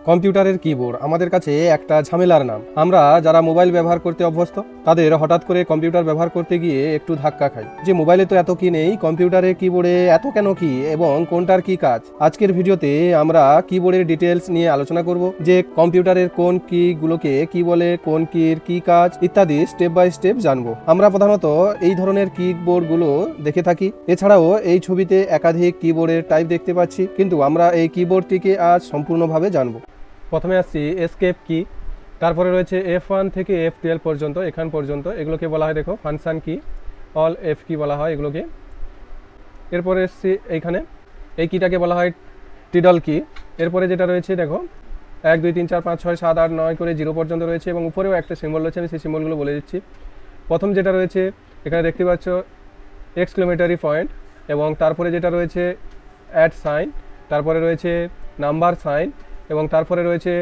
কম্পিউটারের কিবোর্ড আমাদের কাছে একটা ঝামেলার নাম। আমরা যারা মোবাইল ব্যবহার করতে অভ্যস্ত তাদের হঠাৎ করে কম্পিউটার ব্যবহার করতে গিয়ে একটু ধাক্কা খাই যে মোবাইলে তো এত কি নেই, কম্পিউটারের কিবোর্ডে এত কেন কি এবং কোনটার কি কাজ। আজকের ভিডিওতে আমরা কিবোর্ডের ডিটেলস নিয়ে আলোচনা করব, যে কম্পিউটারের কোন কিগুলোকে কি বলে, কোন কির কি কাজ ইত্যাদি স্টেপ বাই স্টেপ জানবো। আমরা প্রধানত এই ধরনের কিবোর্ডগুলো দেখে থাকি। এছাড়াও এই ছবিতে একাধিক কিবোর্ডের টাইপ দেখতে পাচ্ছি, কিন্তু আমরা এই কিবোর্ডটিকে আজ সম্পূর্ণভাবে জানবো। প্রথমে আসছি এসকেপ কি, তারপরে রয়েছে F1 থেকে F12 পর্যন্ত, এখান পর্যন্ত এগুলোকে বলা হয় দেখো ফাংশন কি, অল এফ কি বলা হয় এগুলোকে। এরপরে এসছি এইখানে এই কিটাকে বলা হয় টিডল কি। এরপরে যেটা রয়েছে দেখো 1 2 3 4 5 6 7 8 9 করে 0 পর্যন্ত রয়েছে এবং উপরেও একটা সিম্বল রয়েছে, আমি সেই সিম্বলগুলো বলে দিচ্ছি। প্রথম যেটা রয়েছে এখানে দেখতে পাচ্ছ এক্সক্লেমেটরি পয়েন্ট, এবং তারপরে যেটা রয়েছে অ্যাট সাইন, তারপরে রয়েছে নাম্বার সাইন, এবং তারপরে রয়েছে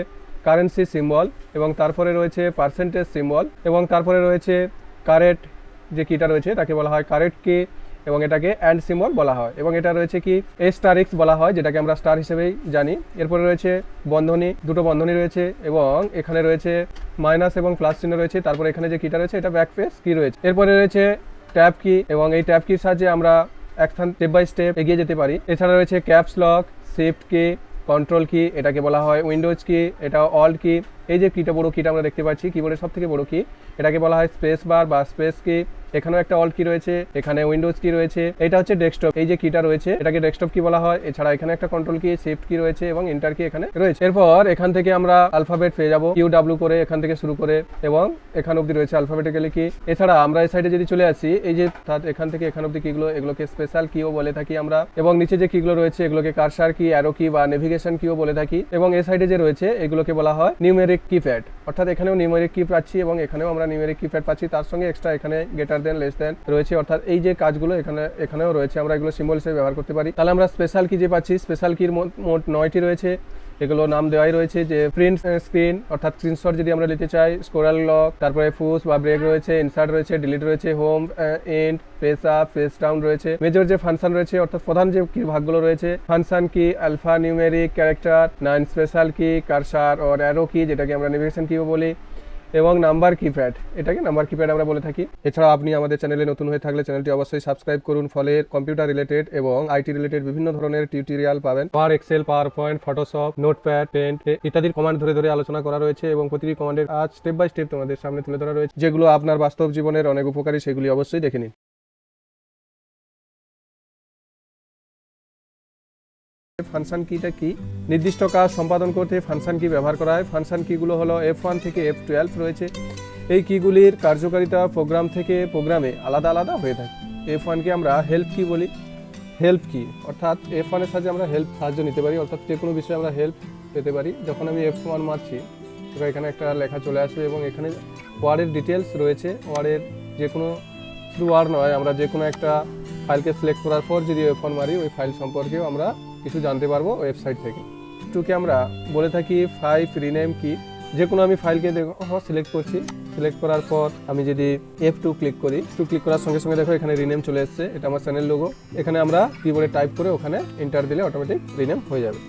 কারেন্সি সিম্বল, এবং তারপরে রয়েছে পার্সেন্টেজ সিম্বল, এবং তারপরে রয়েছে কারেক্ট যে কিটা রয়েছে তাকে বলা হয় কারেক্ট কি, এবং এটাকে অ্যান্ড সিম্বল বলা হয়, এবং এটা রয়েছে কি এক্স বলা হয়, যেটাকে আমরা স্টার হিসেবেই জানি। এরপরে রয়েছে বন্ধনী, দুটো বন্ধনী রয়েছে, এবং এখানে রয়েছে মাইনাস এবং প্লাস চিহ্ন রয়েছে। তারপরে এখানে যে কিটা রয়েছে এটা ব্যাকস্পেস কি রয়েছে। এরপরে রয়েছে ট্যাব কি, এবং এই ট্যাব কির সাহায্যে আমরা একখান স্টেপ বাই স্টেপ এগিয়ে যেতে পারি। এছাড়া রয়েছে ক্যাপস লক, শিফট কি, কন্ট্রোল কি, এটাকে বলা হয় উইন্ডোজ কি, এটা অল্ট কি। এই যে কিটা বড় কিটা আমরা দেখতে পাচ্ছি কিবোর্ডের সব থেকে বড় কি, এটাকে বলা হয় স্পেস বার বা স্পেস কি। এখানেও একটা অল্ট কি রয়েছে, এখানে উইন্ডোজ কি রয়েছে। এটা হচ্ছে ডেস্কটপ, এই যে কিটা রয়েছে এটাকে ডেস্কটপ কি বলা হয়। এছাড়া এখানে একটা কন্ট্রোল কি, শিফট কি রয়েছে, এবং এন্টার কি এখানে রয়েছে। এরপর এখান থেকে আমরা অ্যালফাবেট পেয়ে যাবো, কিউ ডাব্লিউ করে এখান থেকে শুরু করে, এবং এখান অবধি রয়েছে অ্যালফাবেটিক্যালি কি। এছাড়া আমরা এই সাইডে যদি চলে আসি, এই যে এখান থেকে এখান অবধি কিগুলো, এগুলোকে স্পেশাল কিও বলে থাকি আমরা, এবং নিচে যে কিগুলো রয়েছে এগুলোকে কার্সার কি, অ্যারো কি বা নেভিগেশন কিও বলে থাকি, এবং এই সাইডে যে রয়েছে এগুলোকে বলা হয় নিউমেরিক কিপ্যাড। অর্থাৎ এখানেও নিউমেরিক কি পাচ্ছি এবং এখানেও আমরা নিউমেরিক কিপ্যাড পাচ্ছি, তার সঙ্গে এক্সট্রা এখানে গ্রেটার দেন, লেস দেন রয়েছে। অর্থাৎ এই যে কাজগুলো এখানেও রয়েছে, আমরা এগুলো সিম্বল হিসেবে ব্যবহার করতে পারি। তাহলে আমরা স্পেশাল কি যে পাচ্ছি, স্পেশাল কির মোট 9টি রয়েছে, এগুলো নাম দেওয়াই রয়েছে, যে প্রিন্ট স্ক্রিন অর্থাৎ স্ক্রিনশট যদি আমরা নিতে চাই, স্ক্রল লক, তারপরে পুশ বা ব্রেক রয়েছে, ইনসার্ট রয়েছে, ডিলিট রয়েছে, home end, page up, page down রয়েছে। মেজর যে ফাংশন রয়েছে অর্থাৎ প্রধান যে কি ভাগগুলো রয়েছে, function key, alphanumeric, character, 9 special key, cursor or arrow key যেটাকে আমরা নেভিগেশন কিও বলি, এবং নাম্বার কিপ্যাড, এটাকে নাম্বার কিপ্যাড আমরা বলে থাকি। এছাড়া আপনি আমাদের চ্যানেলে নতুন হয়ে থাকলে চ্যানেলটি অবশ্যই সাবস্ক্রাইব করুন, ফলে কম্পিউটার রিলেটেড এবং আইটি রিলেটেড বিভিন্ন ধরনের টিউটোরিয়াল পাবেন। Power Excel, PowerPoint, Photoshop, Notepad, Paint ইত্যাদির কমান্ড ধরে ধরে আলোচনা করা রয়েছে, এবং প্রতিটি কমান্ডের আজ স্টেপ বাই স্টেপ তোমাদের সামনে তুলে ধরা রয়েছে, যেগুলো আপনার বাস্তব জীবনের অনেক উপকারী, সেগুলি অবশ্যই দেখে নিন। ফাংশন কিটা কি, নির্দিষ্ট কাজ সম্পাদন করতে ফাংশন কি ব্যবহার করা হয়। ফাংশন কিগুলো হলো F1 থেকে F12 রয়েছে। এই কিগুলির কার্যকারিতা প্রোগ্রাম থেকে প্রোগ্রামে আলাদা আলাদা হয়ে থাকে। F1 কে আমরা হেল্প কি বলি, হেল্প কি অর্থাৎ F1 এর সাহায্যে আমরা হেল্প সাহায্য নিতে পারি, অর্থাৎ যে কোনো বিষয়ে আমরা হেল্প পেতে পারি। যখন আমি F1 মারছি এখানে একটা লেখা চলে আসবে, এবং এখানে ওয়ার্ডের ডিটেলস রয়েছে। ওয়ার্ডের যে কোনো, শুধু ওয়ার্ড নয়, আমরা যে কোনো একটা ফাইলকে সিলেক্ট করার পর যদি F1 মারি ওই ফাইল সম্পর্কেও আমরা কিছু জানতে পারবো ওয়েবসাইট থেকে। টুকে আমরা বলে থাকি ফাইল রিনেম কি। যে কোনো আমি ফাইলকে দেখো সিলেক্ট করছি, সিলেক্ট করার পর আমি যদি F2 ক্লিক করি, ক্লিক করার সঙ্গে সঙ্গে দেখো এখানে রিনেম চলে এসেছে, এটা আমার চ্যানেল লোগো। এখানে আমরা কিবোর্ডে টাইপ করে ওখানে এন্টার দিলে অটোমেটিক রিনেম হয়ে যাবে।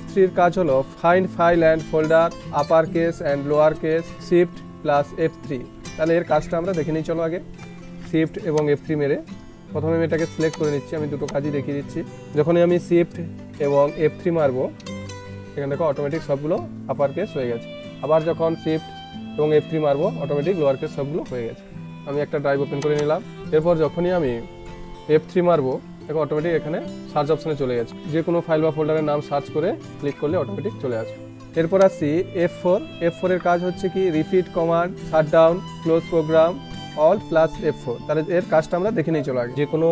F3 এর কাজ হলো find file and folder, upper case and lower case, shift plus F3। তাহলে এর কাজটা আমরা দেখে নিই, চলো আগে। শিফট এবং F3 মেরে প্রথমে আমি এটাকে সিলেক্ট করে নিচ্ছি, আমি দুটো কাজই দেখিয়ে দিচ্ছি। যখনই আমি শিফট এবং F3 মারবো, এখানে দেখো অটোমেটিক সবগুলো আপার কেস হয়ে গেছে। আবার যখন শিফট এবং F3 মারবো, অটোমেটিক লোয়ার কেস সবগুলো হয়ে গেছে। আমি একটা ড্রাইভ ওপেন করে নিলাম। এরপর যখনই আমি F3 মারবো, দেখো অটোমেটিক এখানে সার্চ অপশানে চলে গেছে। যে কোনো ফাইল বা ফোল্ডারের নাম সার্চ করে ক্লিক করলে অটোমেটিক চলে আসবে। এরপর আসছি F4 এর কাজ হচ্ছে কি repeat command, shut down, close program, alt plus F4। তাহলে এর কাজটা আমরা দেখে নিই, চলো আগে। যে কোনো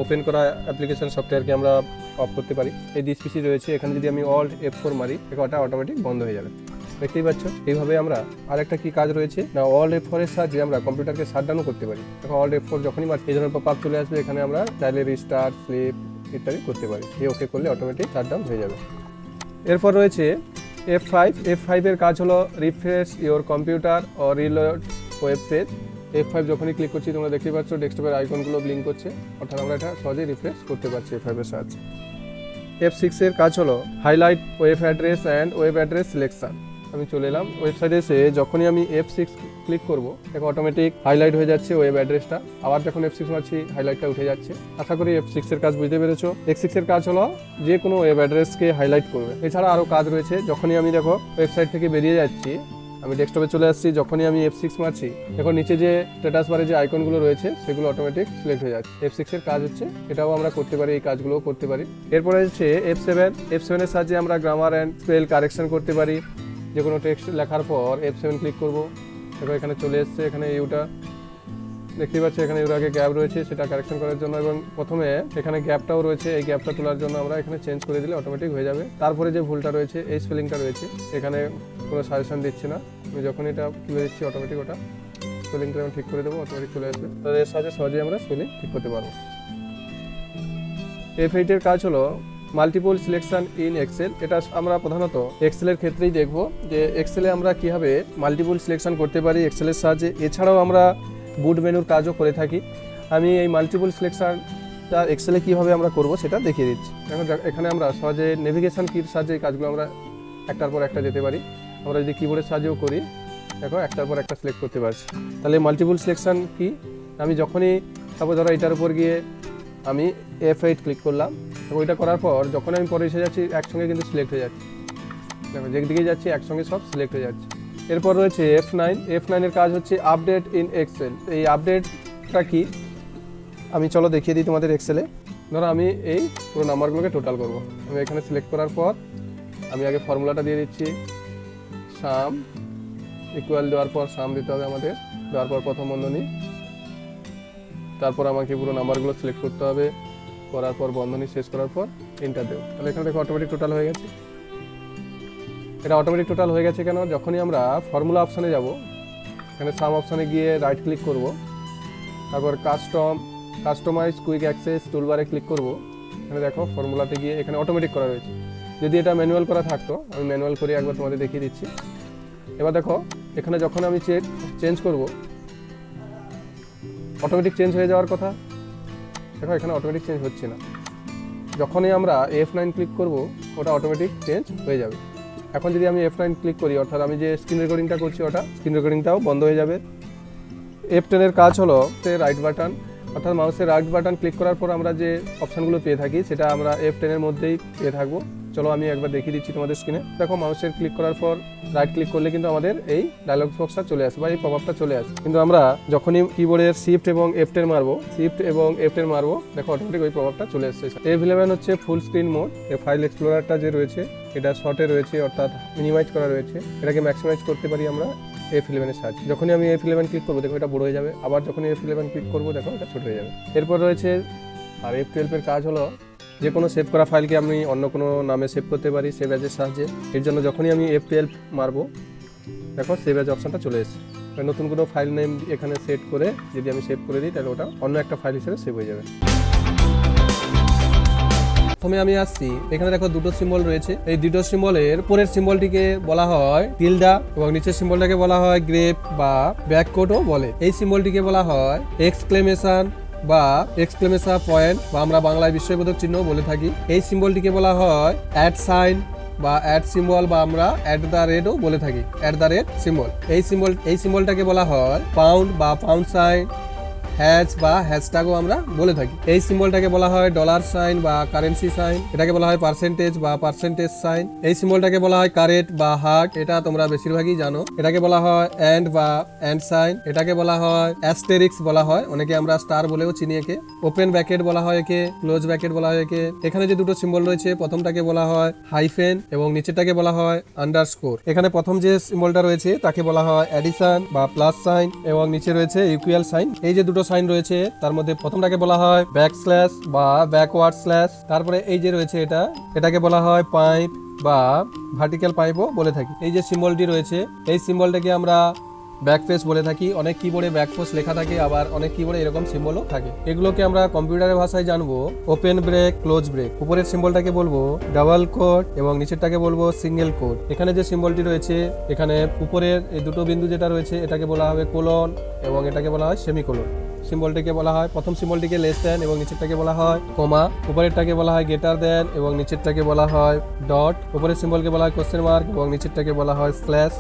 ওপেন করা অ্যাপ্লিকেশন সফটওয়্যারকে আমরা অফ করতে পারি। এই ডিসপিসি রয়েছে, এখানে যদি আমি অল F4 মারি, ওটা অটোমেটিক বন্ধ হয়ে যাবে। দেখতেই পাচ্ছ। এইভাবে আমরা আরেকটা কি কাজ রয়েছে না, অল F4 এর সাহায্যে আমরা কম্পিউটারকে শাটডাউনও করতে পারি। দেখো অল F4 যখনই মারি এই ধরনের পপআপ চলে আসবে, এখানে আমরা চাইলে রিস্টার্ট, স্লিপ ইত্যাদি করতে পারি। এই ওকে করলে অটোমেটিক শাটডাউন হয়ে যাবে। এরপর রয়েছে F5 এর কাজ হলো রিফ্রেশ ইওর কম্পিউটার ও রিলোড ওয়েব পেজ। F5 যখনই ক্লিক করছি তোমরা দেখতে পাচ্ছ ডেস্কটপের আইকনগুলো ব্লিঙ্ক করছে, অর্থাৎ আমরা এটা সহজেই রিফ্রেশ করতে পারছি F5 এর সাহায্যে। F6 এর কাজ হলো highlight web address and web address selection. আমি চলে এলাম ওয়েবসাইটে এসে যখনই আমি F6 ক্লিক করব দেখো অটোমেটিক হাইলাইট হয়ে যাচ্ছে ওয়েব অ্যাড্রেসটা। আবার যখন F6 মারছি হাইলাইটটা উঠে যাচ্ছে। আশা করি F6 এর কাজ বুঝতে পেরেছো। F6 এর কাজ হলো যে কোনো ওয়েব অ্যাড্রেসকে হাইলাইট করবে। এছাড়া আরও কাজ রয়েছে। যখনই আমি দেখো ওয়েবসাইট থেকে বেরিয়ে যাচ্ছি, আমি ডেস্কটপে চলে আসছি, যখনই আমি F6 মারছি দেখো নিচে যে স্ট্যাটাস বারে যে আইকনগুলো রয়েছে সেগুলো অটোমেটিক সিলেক্ট হয়ে যাচ্ছে। F6 এর কাজ হচ্ছে এটাও আমরা করতে পারি, এই কাজগুলোও করতে পারি। এরপরে হচ্ছে F7 এর সাহায্যে আমরা গ্রামার অ্যান্ড স্পেল কারেকশন করতে পারি। যে কোনো টেক্সট লেখার পর F7 ক্লিক করব, দেখো এখানে চলে এসছে। এখানে ইউটা দেখতে পাচ্ছি, এখানে ইউর আগে গ্যাপ রয়েছে সেটা কারেকশন করার জন্য, এবং প্রথমে এখানে গ্যাপটাও রয়েছে, এই গ্যাপটা তোলার জন্য আমরা এখানে চেঞ্জ করে দিলে অটোমেটিক হয়ে যাবে। তারপরে যে ভুলটা রয়েছে এই স্পেলিংটা রয়েছে, এখানে কোনো সাজেশন দিচ্ছি না, আমি যখন এটা ক্লিক দিচ্ছি অটোমেটিক ওটা স্পেলিংটা আমি ঠিক করে দেবো, অটোমেটিক চলে আসবে। তাহলে এর সাহায্যে সহজেই আমরা স্পেলিং ঠিক করতে পারবো। F8 এর কাজ হলো মাল্টিপল সিলেকশন ইন এক্সেল। এটা আমরা প্রধানত এক্সেলের ক্ষেত্রেই দেখব যে এক্সেলে আমরা কীভাবে মাল্টিপল সিলেকশন করতে পারি এক্সেলের সাহায্যে। এছাড়াও আমরা বুট মেনুর কাজও করে থাকি। আমি এই মাল্টিপল সিলেকশনটা এক্সেলে কীভাবে আমরা করব সেটা দেখিয়ে দিচ্ছি। এখন এখানে আমরা সহজে নেভিগেশন কির সাহায্যে এই কাজগুলো আমরা একটার পর একটা যেতে পারি। আমরা যদি কিবোর্ডের সাহায্যেও করি দেখো একটার পর একটা সিলেক্ট করতে পারছি। তাহলে মাল্টিপল সিলেকশন কি, আমি যখনই তারপর ধরো এটার উপর গিয়ে আমি F8 ক্লিক করলাম, ওইটা করার পর যখন আমি পরে এসে যাচ্ছি একসঙ্গে কিন্তু সিলেক্ট হয়ে যাচ্ছে। দেখো যেদিকে যাচ্ছি একসঙ্গে সব সিলেক্ট হয়ে যাচ্ছে। এরপর রয়েছে F9 এর কাজ হচ্ছে আপডেট ইন এক্সেল। এই আপডেটটা কি আমি চলো দেখিয়ে দিই তোমাদের এক্সেলে। ধরো আমি এই পুরো নাম্বারগুলোকে টোটাল করব। আমি এখানে সিলেক্ট করার পর আমি আগে ফর্মুলাটা দিয়ে দিচ্ছি, সাম ইকুয়াল দেওয়ার পর সাম দিতে হবে আমাদের, দেওয়ার পর প্রথম বন্ধনী, তারপর আমাকে পুরো নাম্বারগুলো সিলেক্ট করতে হবে, করার পর বন্ধনী শেষ করার পর এন্টার দেবো। তাহলে এখানে দেখো অটোমেটিক টোটাল হয়ে গেছে। এটা অটোমেটিক টোটাল হয়ে গেছে কেন, যখনই আমরা ফর্মুলা অপশানে যাব, এখানে সাম অপশানে গিয়ে রাইট ক্লিক করব, তারপর কাস্টমাইজ কুইক অ্যাক্সেস টুলবারে ক্লিক করব। এখানে দেখো ফর্মুলাতে গিয়ে এখানে অটোমেটিক করা রয়েছে। যদি এটা ম্যানুয়াল করা থাকতো, আমি ম্যানুয়াল করে একবার তোমাদের দেখিয়ে দিচ্ছি। এবার দেখো এখানে যখন আমি চেঞ্জ করব অটোমেটিক চেঞ্জ হয়ে যাওয়ার কথা, দেখো এখানে অটোমেটিক চেঞ্জ হচ্ছে না। যখনই আমরা F9 ক্লিক করব ওটা অটোমেটিক চেঞ্জ হয়ে যাবে। এখন যদি আমি F9 ক্লিক করি, অর্থাৎ আমি যে স্ক্রিন রেকর্ডিংটা করছি ওটা স্ক্রিন রেকর্ডিংটাও বন্ধ হয়ে যাবে। F10 এর কাজ হলো রাইট বাটন, অর্থাৎ মাউসের রাইট বাটন ক্লিক করার পর আমরা যে অপশানগুলো পেয়ে থাকি সেটা আমরা F10 এর মধ্যেই পেয়ে থাকবো। চলো আমি একবার দেখিয়ে দিচ্ছি তোমাদের স্ক্রিনে। দেখো মাউসের ক্লিক করার পর রাইট ক্লিক করলে কিন্তু আমাদের এই ডায়লগ বক্সটা চলে আসে বা এই পপআপটা চলে আসে। কিন্তু আমরা যখনই কিবোর্ডের শিফট এবং F10 মারবো দেখো অটোমেটিক ওই পপআপটা চলে আসছে। F11 হচ্ছে ফুল স্ক্রিন মোড। এই ফাইল এক্সপ্লোরারটা যে রয়েছে এটা শর্টে রয়েছে, অর্থাৎ মিনিমাইজ করা রয়েছে, এটাকে ম্যাক্সিমাইজ করতে পারি আমরা F11 এর সাহায্যে। যখনই আমি F11 ক্লিক করবো দেখো এটা বড় হয়ে যাবে, আবার যখনই F11 ক্লিক করবো দেখো এটা ছোট হয়ে যাবে। এরপর রয়েছে আর F12 এর কাজ হলো যে কোনো সেভ করা ফাইলকে আমি অন্য কোনো নামে সেভ করতে পারি সেভ অ্যাজের সাহায্যে। এর জন্য যখনই আমি F12 মারবো দেখো সেভ অ্যাজ অপশানটা চলে এসেছে। নতুন কোনো ফাইল নেম এখানে সেট করে যদি আমি সেভ করে দিই তাহলে ওটা অন্য একটা ফাইল হিসেবে সেভ হয়ে যাবে। প্রথমে আমি আসছি, এখানে দেখো দুটো সিম্বল রয়েছে। এই দুটো সিম্বলের উপরের সিম্বলটিকে বলা হয় টিলডা এবং নিচের সিম্বলটাকে বলা হয় গ্রেপ বা ব্যাককোটও বলে। এই সিম্বলটিকে বলা হয় এক্সক্লেমেশন বা এক্সক্লেমেশন পয়েন্ট বা আমরা বাংলায় বিস্ময়বোধক চিহ্ন বলে থাকি। এই সিম্বলটিকে বলা হয় অ্যাট সাইন বা অ্যাট সিম্বল বা আমরা অ্যাট দ্য রেটও বলে থাকি, অ্যাট দ্য রেট সিম্বল। এই সিম্বলটাকে বলা হয় পাউন্ড বা পাউন্ড সাইন, হ্যাশ বা হ্যাশট্যাগও আমরা বলে থাকি। এই সিম্বলটাকে বলা হয় ডলার সাইন বা কারেন্সি সাইন, এটাকে বলা হয় পার্সেন্টেজ বা পার্সেন্টেজ সাইন। এই সিম্বলটাকে বলা হয় কারেট বা হার্ট, এটা তোমরা বেশিরভাগই জানো। এটাকে বলা হয় এন্ড বা এন্ড সাইন, এটাকে বলা হয় অ্যাস্টেরিক্স বলা হয়, অনেকে আমরা স্টার বলেও চিনি একে। ওপেন ব্র্যাকেট বলা হয় একে, ক্লোজ ব্র্যাকেট বলা হয় একে। এখানে যে দুটো সিম্বল রয়েছে প্রথমটাকে বলা হয় হাইফেন এবং নিচেরটাকে বলা হয় আন্ডারস্কোর। এখানে প্রথম যে সিম্বলটা রয়েছে তাকে বলা হয় অ্যাডিশন বা প্লাস সাইন এবং নিচে রয়েছে ইকুয়াল সাইন। এই যে দুটো সাইন রয়েছে তার মধ্যে প্রথমটাকে বলা হয় ব্যাকস্ল্যাশ বা ব্যাকওয়ার্ড স্ল্যাশ। তারপরে এই যে রয়েছে এটাকে বলা হয় পাইপ বা ভার্টিক্যাল পাইপও বলে থাকি। এই যে সিম্বলটি রয়েছে এই সিম্বলটাকে আমরা ব্যাকফেস বলে থাকি। অনেক কিবোর্ডে ব্যাকফেস লেখা থাকে, আবার অনেক কিবোর্ডে এরকম সিম্বলও থাকে। এগুলোকে আমরা কম্পিউটারের ভাষায় জানবো ওপেন ব্রেক, ক্লোজ ব্রেক। উপরের সিম্বলটাকে বলবো ডাবল কোট এবং নিচেরটাকে বলবো সিঙ্গেল কোট। এখানে যে সিম্বলটি রয়েছে এখানে উপরের এই দুটো বিন্দু যেটা রয়েছে এটাকে বলা হবে কোলন এবং এটাকে বলা হয় সেমিকোলন। সিম্বলটিকে বলা হয়, প্রথম সিম্বলটিকে লেস দেন এবং নিচেরটাকে বলা হয় কমা, উপরেরটাকে বলা হয় গ্রেটার দেন এবং নিচেরটাকে বলা হয় ডট, উপরের সিম্বলকে বলা হয় কোশ্চেন মার্ক এবং নিচেরটাকে বলা হয় স্ল্যাশ।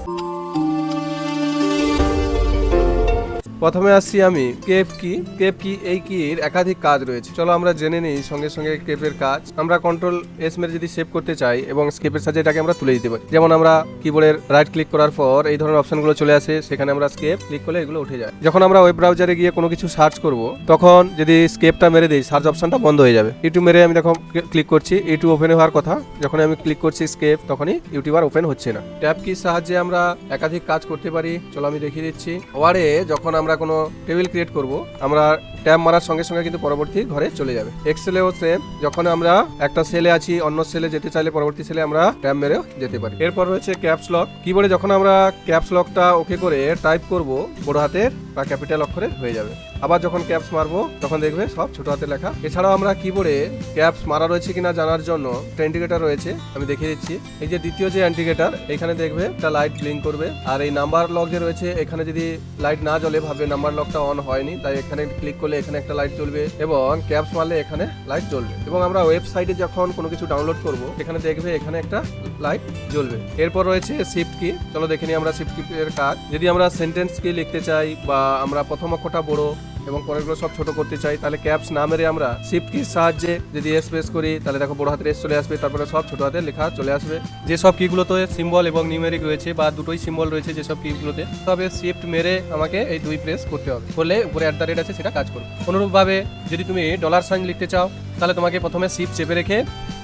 প্রথমে আসছি আমি কেপ কি। কেপ কি, এই কির একাধিক কাজ রয়েছে, চলো আমরা জেনে নিই সঙ্গে সঙ্গে কেপের কাজ। আমরা কন্ট্রোল এস মেরে যদি সেভ করতে চাই এবং স্কেপের সাহায্যে এটাকে আমরা তুলে দিতে পারি। যেমন আমরা কিবোর্ডের রাইট ক্লিক করার পর এই ধরনের অপশনগুলো চলে আসে, সেখানে আমরা স্কেপ ক্লিক করলে এগুলো উঠে যায়। যখন আমরা ওয়েব ব্রাউজারে গিয়ে কোনো কিছু সার্চ করব, তখন যদি স্কেপটা মেরে দিই সার্চ অপশনটা বন্ধ হয়ে যাবে। ইউটিউব মেরে আমি দেখো ক্লিক করছি, ইউটিউব ওপেন হওয়ার কথা, যখন আমি ক্লিক করছি স্কেপ তখনই ইউটিউব আর ওপেন হচ্ছে না। ট্যাব কির সাহায্যে আমরা একাধিক কাজ করতে পারি, চলো আমি দেখিয়ে দিচ্ছি। ওয়ার্ডে যখন আমরা কোনো টেবিল ক্রিয়েট করব, আমরা ট্যাব মারার সঙ্গে সঙ্গে কিন্তু পরবর্তী ঘরে চলে যাবে। এক্সেলেও সেম, যখন আমরা একটা সেলে আছি অন্য সেলে যেতে চাইলে পরবর্তী সেলে আমরা ট্যাব মেরেও যেতে পারি। এরপর রয়েছে ক্যাপস লক। কিবোর্ডে যখন আমরা ক্যাপস লকটা ওকে করে টাইপ করব, বড় হাতের বা ক্যাপিটাল অক্ষরে হয়ে যাবে। আবার যখন ক্যাপস মারবো তখন দেখবে সব ছোট হাতে লেখা। এছাড়াও আমরা কিবোর্ডে ক্যাপস মারা রয়েছে কিনা জানার জন্য একটা ইন্ডিকেটর রয়েছে, আমি দেখিয়ে দিচ্ছি। এই যে দ্বিতীয় যে ইন্ডিকেটর, এখানে দেখবে একটা লাইট ব্লিঙ্ক করবে। আর এই নাম্বার লক যে রয়েছে, এখানে যদি লাইট না জ্বলে ভাবে নাম্বার লকটা অন হয়নি, তাই এখানে ক্লিক করলে এখানে একটা লাইট জ্বলবে এবং ক্যাপস মারলে এখানে লাইট জ্বলবে। এবং আমরা ওয়েবসাইটে যখন কোনো কিছু ডাউনলোড করব, এখানে দেখবে এখানে একটা লাইট জ্বলবে। এরপর রয়েছে শিফট কি, চলো দেখে নিই আমরা শিফট কি এর কাজ। যদি আমরা সেন্টেন্স কি লিখতে চাই বা আমরা প্রথম অক্ষরটা বড় এবং পরেরগুলো সব ছোট করতে চাই, তাহলে ক্যাপস না মেরে আমরা শিফট কির সাহায্যে যদি এস প্রেস করি, তাহলে দেখো বড় হাতের এস চলে আসবে, তারপরে সব ছোট হাতের লেখা চলে আসবে। যেসব কিগুলোতে সিম্বল এবং নিউমেরিক রয়েছে বা দুটোই সিম্বল রয়েছে যেসব কিগুলোতে, তবে শিফট মেরে আমাকে এই দুই প্রেস করতে হবে, করলে উপরে @ আছে সেটা কাজ করবে। অনুরূপভাবে যদি তুমি $সাইন লিখতে চাও, তাহলে তোমাকে প্রথমে শিফট চেপে রেখে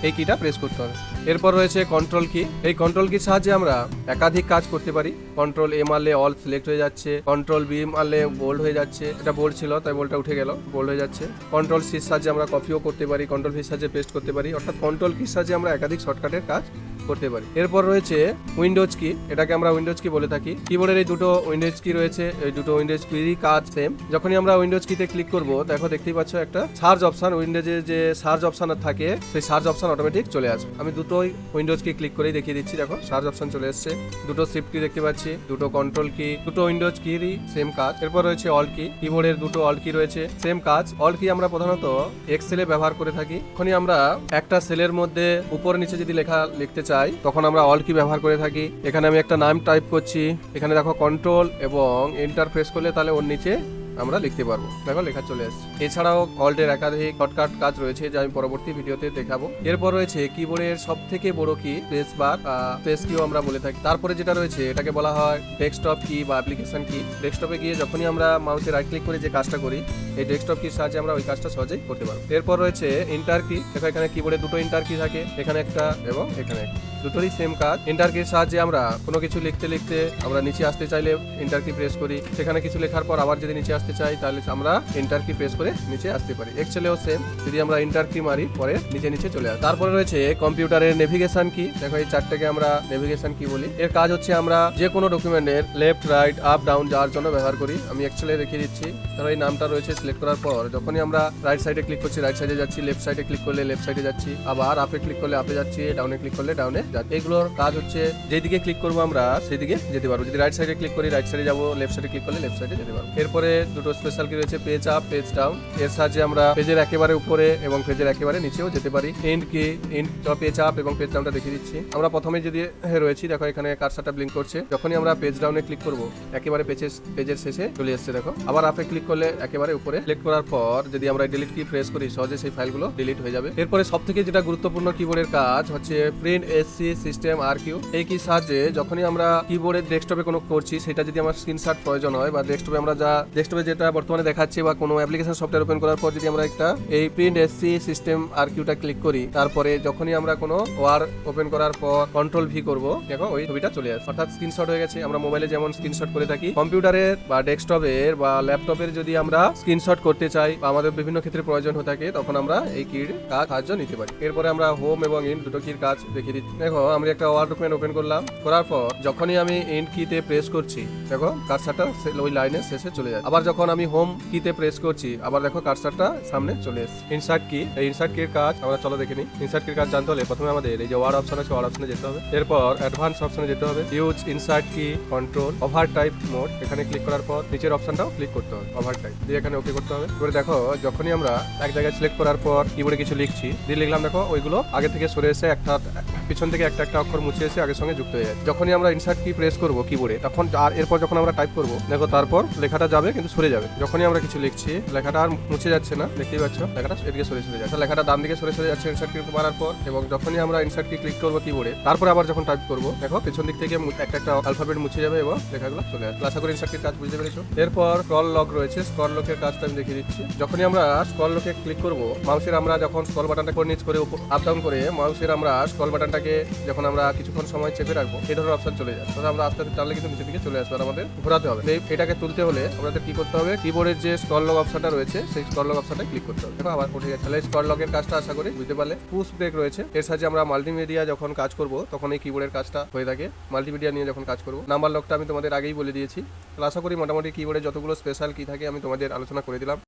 এই কিটা প্রেস করতে হবে। এরপর রয়েছে কন্ট্রোল কি। এই কন্ট্রোল কির সাহায্যে আমরা একাধিক কাজ করতে পারি। কন্ট্রোল এ মারলে অল সিলেক্ট হয়ে যাচ্ছে, কন্ট্রোল বি মারলে বোল্ড হয়ে যাচ্ছে, এটা বোল্ড ছিল তাই বোল্ডটা উঠে গেল, বোল্ড হয়ে যাচ্ছে। কন্ট্রোল সির সাহায্যে আমরা কপিও করতে পারি, কন্ট্রোল ভির সাহায্যে পেস্ট করতে পারি, অর্থাৎ কন্ট্রোল কির সাহায্যে আমরা একাধিক শর্টকাটের কাজ করতে পারি। এরপর রয়েছে উইন্ডোজ কি, এটাকে আমরা উইন্ডোজ কি বলে থাকি। কিবোর্ডের এই দুটো উইন্ডোজ কি রয়েছে, এই দুটো উইন্ডোজ কিরই কাজ সেম। যখনই আমরা উইন্ডোজ কিতে ক্লিক করব, দেখো দেখতেই পাচ্ছ একটা সার্চ অপশন, উইন্ডোজে যে সার্চ অপশন থাকে সেই সার্চ অপশন অটোমেটিক চলে আসবে। আমি দুটোই উইন্ডোজ কি ক্লিক করেই দেখিয়ে দিচ্ছি, দেখো সার্চ অপশন চলে এসেছে। দুটো শিফট কি দেখতে পাচ্ছি, দুটো কন্ট্রোল কি, দুটো উইন্ডোজ কিরই সেম কাজ। এরপর রয়েছে অল্ট কি, কিবোর্ডের দুটো অল্ট কি রয়েছে সেম কাজ। অল্ট কি আমরা প্রধানত এক্সেলে ব্যবহার করে থাকি। যখনই আমরা একটা সেলের মধ্যে উপর নিচে যদি লেখা লিখতে চাই, তখন আমরা অল্ট কি ব্যবহার করে থাকি। এখানে আমি একটা নাম টাইপ করছি, এখানে দেখো কন্ট্রোল এবং এন্টার প্রেস করলে তাহলে ওর নিচে আমরা লিখতে পারবো, দেখো লেখা চলে আসছে। এছাড়াও অল্টের একাধিক শর্টকাট কাজ রয়েছে যা আমি পরবর্তী ভিডিওতে দেখাবো। এরপর রয়েছে কিবোর্ডের সব থেকে বড় কি স্পেস বার, স্পেস কিও আমরা বলে থাকি। তারপরে যেটা রয়েছে এটাকে বলা হয় ডেস্কটপ কি বা অ্যাপ্লিকেশন কি। ডেস্কটপে গিয়ে যখনই আমরা মাউসে রাইট ক্লিক করে যে কাজটা করি, এই ডেস্কটপ কির সাহায্যে আমরা ওই কাজটা সহজেই করতে পারবো। এরপর রয়েছে এন্টার কি, দেখো এখানে কিবোর্ডে দুটো এন্টার কি থাকে, এখানে একটা এবং এখানে একটা, দুটোরই সেম কাজ। এন্টার কির সাহায্যে আমরা কোনো কিছু লিখতে লিখতে আমরা নিচে আসতে চাইলে এন্টার কি প্রেস করি, সেখানে কিছু লেখার পর আবার যদি নিচে আসতে চাই তাহলে আমরা এন্টার কি প্রেস করে নিচে আসতে পারি। এক্সেলেও সেম, যদি আমরা এন্টার কি মারি পরে নিচে নিচে চলে আসে। তারপরে রয়েছে কম্পিউটারের নেভিগেশন কি, দেখো এই চারটাকে আমরা নেভিগেশন কি বলি। এর কাজ হচ্ছে আমরা যে কোনো ডকুমেন্টের লেফট রাইট আপ ডাউন যাওয়ার জন্য ব্যবহার করি। আমি এক্সেলে দেখিয়ে দিচ্ছি, ধরো এই নামটা রয়েছে, সিলেক্ট করার পর যখনই আমরা রাইট সাইডে ক্লিক করছি রাইট সাইডে যাচ্ছি, লেফট সাইডে ক্লিক করলে লেফট সাইডে যাচ্ছি, আবার আপে ক্লিক করলে আপে যাচ্ছি, ডাউনে ক্লিক করলে ডাউনে যাচ্ছি। এগুলোর কাজ হচ্ছে যেদিকে ক্লিক করবো আমরা সেদিকে যেতে পারবো। যদি রাইট সাইডে ক্লিক করি রাইট সাইডে যাবো, লেফট সাইডে ক্লিক করলে লেফট সাইডে যেতে পারবো। এরপরে দুটো স্পেশাল কি রয়েছে, পেজ আপ পেজ ডাউন। এর সাহায্যে আমরা পেজের একেবারে উপরে এবং পেজের একেবারে নিচেও যেতে পারি। এন্ড কি, এন্ড পেজ আপ এবং পেজ ডাউনটা দেখিয়ে দিচ্ছি। আমরা প্রথমে যদি রয়েছি, দেখো এখানে কার্সারটা ব্লিঙ্ক করছে, যখনই আমরা পেজ ডাউনে ক্লিক করব একেবারে পেজের শেষে চলে আসছে, দেখো। আবার আপে ক্লিক করলে একেবারে উপরে। ক্লিক করার পর যদি আমরা ডিলিট কি প্রেস করি, সহজে সেই ফাইলগুলো ডিলিট হয়ে যাবে। এরপরে সবথেকে যেটা গুরুত্বপূর্ণ কিবোর্ডের কাজ হচ্ছে প্রিন্ট এসসি সিস্টেম আর কিউ। এই কি সাহায্যে যখনই আমরা কিবোর্ডের ডেস্কটপে কোনো করছি, সেটা যদি আমার স্ক্রিনশট প্রয়োজন হয় বা ডেস্কটপে যেটা বর্তমানে দেখাচ্ছে বা কোনো অ্যাপ্লিকেশন সফটওয়্যার ওপেন করার পর যদি আমরা একটা এই প্রিন্ট এসসি সিস্টেম আর কিউটা ক্লিক করি, তারপরে যখনই আমরা কোনো ওয়ার ওপেন করার পর কন্ট্রোল ভি করব, দেখো ওই ছবিটা চলে আসে, অর্থাৎ স্ক্রিনশট হয়ে গেছে। আমরা মোবাইলে যেমন স্ক্রিনশট করে থাকি, কম্পিউটারের বা ডেস্কটপের বা ল্যাপটপের যদি আমরা স্ক্রিনশট করতে চাই বা আমাদের বিভিন্ন ক্ষেত্রে প্রয়োজন হয়ে থাকে, তখন আমরা এই কির কাজ সাহায্য নিতে পারি। এরপরে আমরা হোম এবং ইন্ড দুটো কির কাজ দেখিয়ে দিচ্ছি। দেখো আমি একটা ওয়ার্ড ডকুমেন্ট ওপেন করলাম, করার পর যখনই আমি ইন্ড কিতে প্রেস করছি, দেখো কার্সারটা ওই লাইনের শেষে চলে যায়। আবার যখন আমি হোম কিতে প্রেস করছি, আবার দেখো কার্সারটা সামনে চলে এসেছে। ইনসার্ট কি, এই ইনসার্ট কির কাজ আমরা চলো দেখে নিই। ইনসার্ট কির কাজ জানতে হলে প্রথমে আমাদের এই যে ওয়ার্ড অপশন আছে, ওয়ার্ড অপশনে যেতে হবে। এরপর অ্যাডভান্স অপশনে যেতে হবে, ইউজ ইনসার্ট কি কন্ট্রোল ওভার টাইপ মোড, এখানে ক্লিক করার পর নিচের অপশনটাও ক্লিক করতে হবে, ওভার টাইপ দিয়ে এখানে ওকে করতে হবে। এবারে দেখো যখনই আমরা এক জায়গায় সিলেক্ট করার পর কিবোর্ডে কিছু লিখছি, দিয়ে লিখলাম, দেখো ওইগুলো আগে থেকে সরে এসে একটা পিছন থেকে একটা একটা অক্ষর মুছে এসে আগের সঙ্গে যুক্ত হয়ে যায়। যখনই আমরা ইনসার্ট কি প্রেস করবো কিবোর্ডে, তখন আর এরপর যখন আমরা টাইপ করবো, দেখো তারপর লেখাটা যাবে কিন্তু সরে যাবে। যখনই আমরা কিছু লিখছি, লেখাটা আর মুছে যাচ্ছে না, দেখতেই পাচ্ছ লেখাটা এদিকে সরে যাচ্ছে, লেখাটা ডান দিকে সরে যাচ্ছে ইনসার্ট কি মারার পর। এবং যখনই আমরা ইনসার্ট কি ক্লিক করবো কিবোর্ডে, তারপর আবার যখন টাইপ করবো, দেখো পেছন দিক থেকে একটা একটা অ্যালফাবেট মুছে যাবে এবং লেখাগুলো চলে আসবে। আশা করি ইনসার্ট কির কাজ বুঝতে পেরেছো। এরপর স্ক্রল লক রয়েছে, স্ক্রল লকের কাজটা আমি দেখিয়ে দিচ্ছি। যখনই আমরা স্ক্রল লকে ক্লিক করবো, মাউসের আমরা যখন স্ক্রল বাটনটা করে নিচ করে আপ ডাউন করে মাউসের আমরা স্ক্রল বাটনটাকে যখন আমরা কিছুক্ষণ সময় চেপে রাখবো, এই ধরনের অপশন চলে যায়। তখন আমরা আস্তে আস্তে টানলে কিন্তু নিচের দিকে চলে আসবে, আর আমাদের ঘোরাতে হবে। এটাকে তুলতে হলে আমাদের কি করতে হবে, কিবোর্ডের যে স্ক্রল লক অপশনটা রয়েছে সেই স্ক্রল লক অপশনটা ক্লিক করতে হবে। দেখো আবার উঠে গেছে। তাহলে স্ক্রল লকের কাজটা আশা করি বুঝতে পারলে। পুশ ব্রেক রয়েছে, এর সাহায্যে আমরা মাল্টিমিডিয়া যখন কাজ করব তখন এই কিবোর্ডের কাজটা হয়ে থাকে। মাল্টিমিডিয়া নিয়ে যখন কাজ করব, নাম্বার লকটা আমি তোমাদের আগেই বলে দিয়েছি। তাহলে আশা করি মোটামুটি কিবোর্ডে যতগুলো স্পেশাল কি থাকে আমি তোমাদের আলোচনা করে দিলাম।